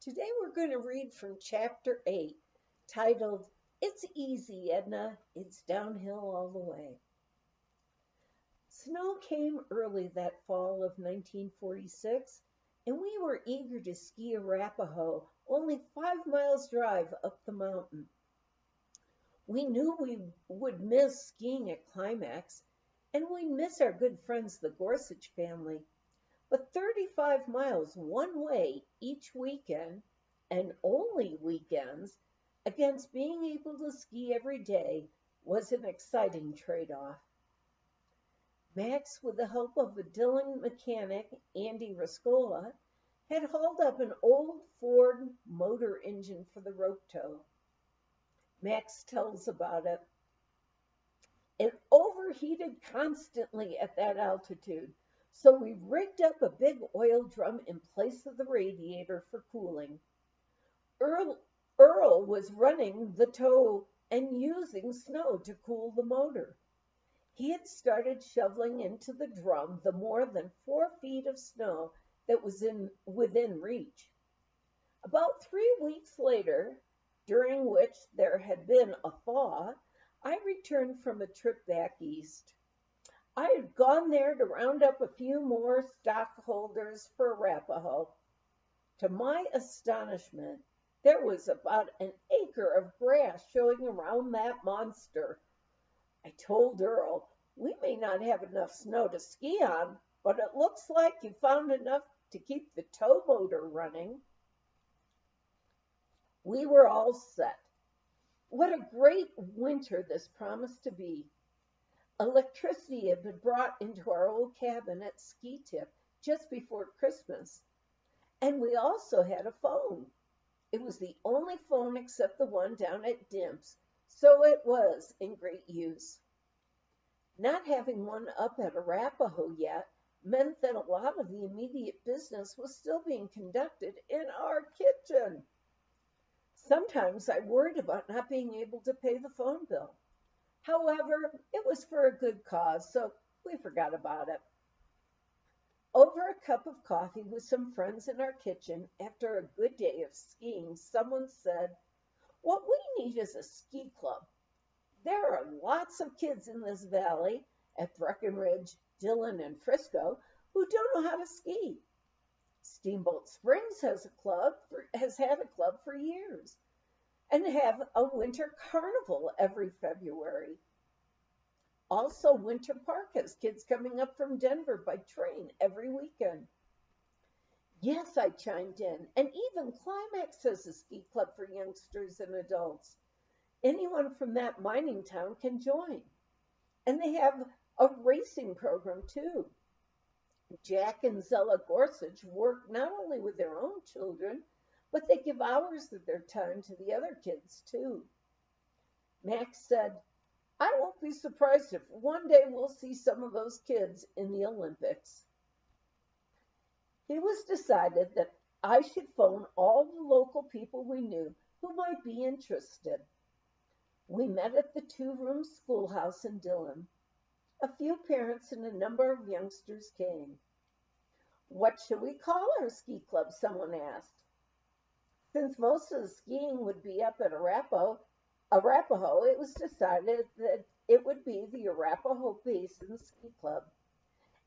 Today we're going to read from Chapter 8, titled, It's Easy, Edna. It's Downhill All the Way. Snow came early that fall of 1946, and we were eager to ski Arapahoe, only 5 miles drive up the mountain. We knew we would miss skiing at Climax, and we'd miss our good friends, the Gorsuch family. But 35 miles one way each weekend, and only weekends, against being able to ski every day was an exciting trade-off. Max, with the help of a Dillon mechanic, Andy Rascola, had hauled up an old Ford motor engine for the rope tow. Max tells about it. It overheated constantly at that altitude, so we rigged up a big oil drum in place of the radiator for cooling. Earl was running the tow and using snow to cool the motor. He had started shoveling into the drum the more than 4 feet of snow that was within reach. About 3 weeks later, during which there had been a thaw, I returned from a trip back east. I had gone there to round up a few more stockholders for Arapahoe. To my astonishment, there was about an acre of grass showing around that monster. I told Earl, we may not have enough snow to ski on, but it looks like you found enough to keep the tow motor running. We were all set. What a great winter this promised to be. Electricity had been brought into our old cabin at Ski Tip just before Christmas, and we also had a phone. It was the only phone except the one down at Dimp's, so it was in great use. Not having one up at Arapahoe yet meant that a lot of the immediate business was still being conducted in our kitchen. Sometimes I worried about not being able to pay the phone bill. However, it was for a good cause, so we forgot about it. Over a cup of coffee with some friends in our kitchen after a good day of skiing, someone said, "What we need is a ski club. There are lots of kids in this valley at Breckenridge, Dillon, and Frisco who don't know how to ski. Steamboat Springs has had a club for years and have a winter carnival every February. Also, Winter Park has kids coming up from Denver by train every weekend." Yes, I chimed in, and even Climax has a ski club for youngsters and adults. Anyone from that mining town can join. And they have a racing program too. Jack and Zella Gorsuch work not only with their own children, but they give hours of their time to the other kids too. Max said, "I won't be surprised if one day we'll see some of those kids in the Olympics." It was decided that I should phone all the local people we knew who might be interested. We met at the 2-room schoolhouse in Dillon. A few parents and a number of youngsters came. "What should we call our ski club?" someone asked. Since most of the skiing would be up at Arapahoe, it was decided that it would be the Arapahoe Basin Ski Club.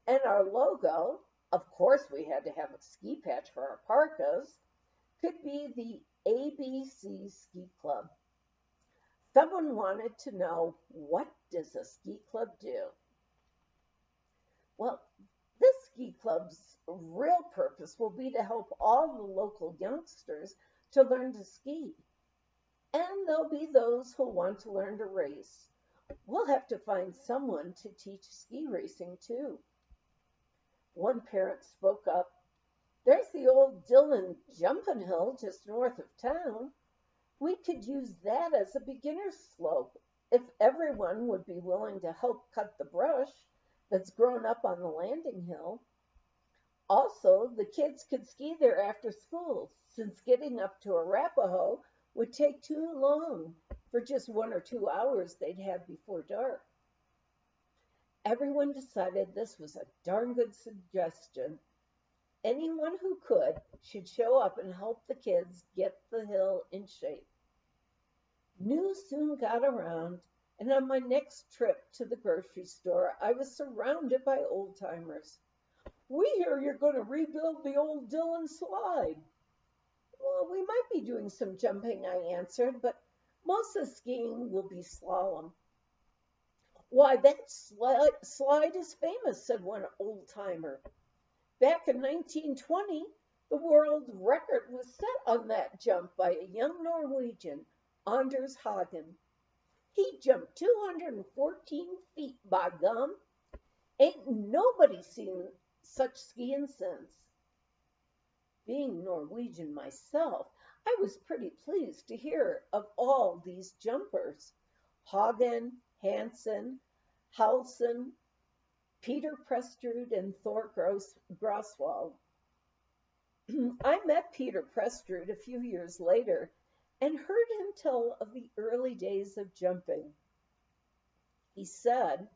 And our logo, of course we had to have a ski patch for our parkas, could be the ABC Ski Club. Someone wanted to know, what does a ski club do? Well, this ski club's real purpose will be to help all the local youngsters to learn to ski. And there'll be those who want to learn to race. We'll have to find someone to teach ski racing too. One parent spoke up, "There's the old Dillon jumping hill just north of town. We could use that as a beginner's slope if everyone would be willing to help cut the brush that's grown up on the landing hill. Also, the kids could ski there after school, since getting up to Arapahoe would take too long for just 1 or 2 hours they'd have before dark." Everyone decided this was a darn good suggestion, anyone who could should show up and help the kids get the hill in shape. News soon got around, and on my next trip to the grocery store, I was surrounded by old timers. We hear you're going to rebuild the old Dillon slide. Well, we might be doing some jumping, I answered, but most of the skiing will be slalom. Why, that slide is famous, said one old timer. Back in 1920, the world record was set on that jump by a young Norwegian, Anders Hagen. He jumped 214 feet, by gum. Ain't nobody seen such skiing since. Being Norwegian myself, I was pretty pleased to hear of all these jumpers. Hagen, Hansen, Halsen, Peter Prestrud, and Thor Groswald. I met Peter Prestrud a few years later and heard him tell of the early days of jumping. He said,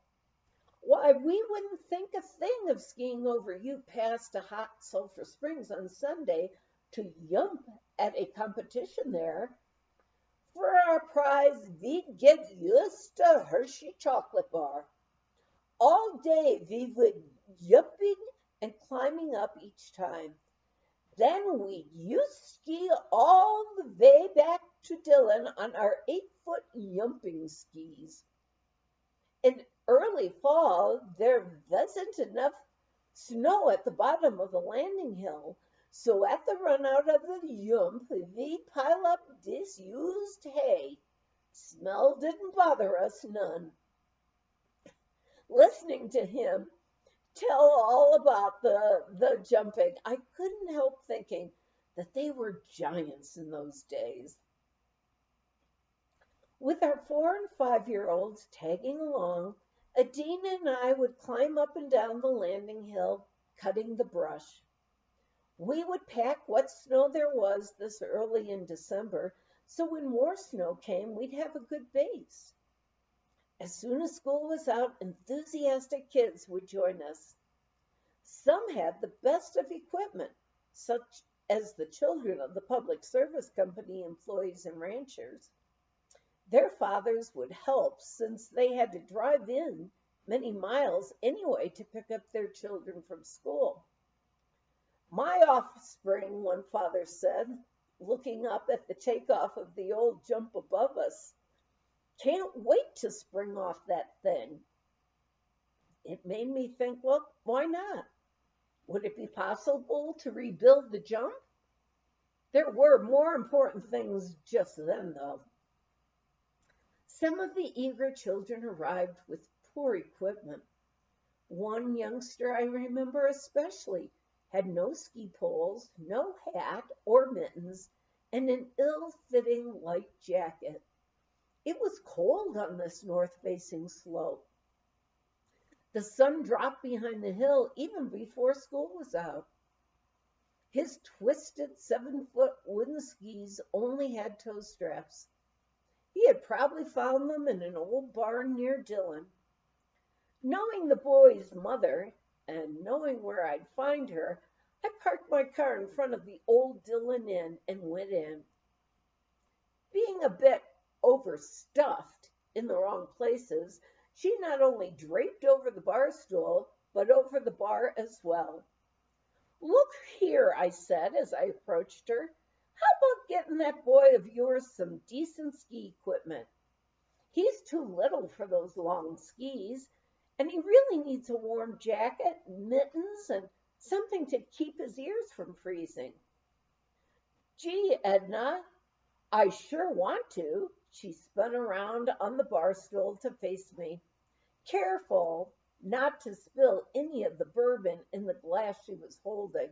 why, we wouldn't think a thing of skiing over Ute Pass to Hot Sulphur Springs on Sunday to jump at a competition there. For our prize, we'd get used to Hershey chocolate bar. All day we would jumping and climbing up each time. Then we'd ski all the way back to Dillon on our 8-foot jumping skis. In early fall, there wasn't enough snow at the bottom of the landing hill, so at the run out of the jump, we pile up disused hay. Smell didn't bother us none. Listening to him tell all about the jumping, I couldn't help thinking that they were giants in those days. With our 4- and 5-year-olds tagging along, Edna and I would climb up and down the landing hill, cutting the brush. We would pack what snow there was this early in December, so when more snow came, we'd have a good base. As soon as school was out, enthusiastic kids would join us. Some had the best of equipment, such as the children of the Public Service Company employees and ranchers. Their fathers would help since they had to drive in many miles anyway to pick up their children from school. My offspring, one father said, looking up at the takeoff of the old jump above us, can't wait to spring off that thing. It made me think, well, why not? Would it be possible to rebuild the jump? There were more important things just then, though. Some of the eager children arrived with poor equipment. One youngster I remember especially had no ski poles, no hat or mittens, and an ill-fitting light jacket. It was cold on this north-facing slope. The sun dropped behind the hill even before school was out. His twisted 7-foot wooden skis only had toe straps. He had probably found them in an old barn near Dillon. Knowing the boy's mother and knowing where I'd find her, I parked my car in front of the old Dillon Inn and went in. Being a bit overstuffed in the wrong places, she not only draped over the bar stool, but over the bar as well. Look here, I said as I approached her. How about getting that boy of yours some decent ski equipment? He's too little for those long skis, and he really needs a warm jacket, mittens, and something to keep his ears from freezing. Gee, Edna, I sure want to. She spun around on the bar stool to face me. Careful not to spill any of the bourbon in the glass she was holding.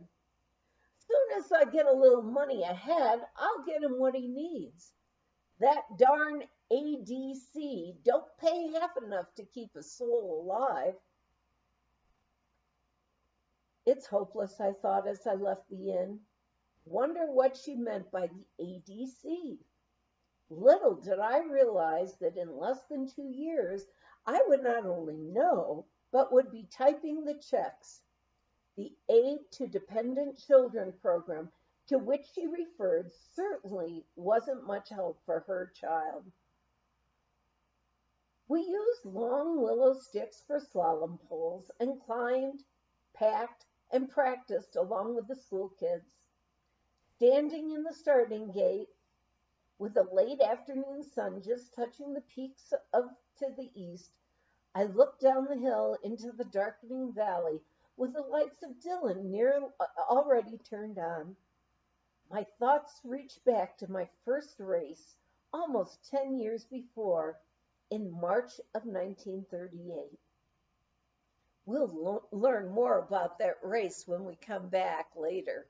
Soon as I get a little money ahead, I'll get him what he needs. That darn ADC don't pay half enough to keep a soul alive. It's hopeless, I thought as I left the inn. Wonder what she meant by the ADC. Little did I realize that in less than 2 years, I would not only know, but would be typing the checks. The Aid to Dependent Children program to which she referred certainly wasn't much help for her child. We used long willow sticks for slalom poles and climbed, packed, and practiced along with the school kids. Standing in the starting gate, with the late afternoon sun just touching the peaks to the east, I looked down the hill into the darkening valley with the lights of Dillon already turned on. My thoughts reached back to my first race, almost 10 years before, in March of 1938. We'll learn more about that race when we come back later.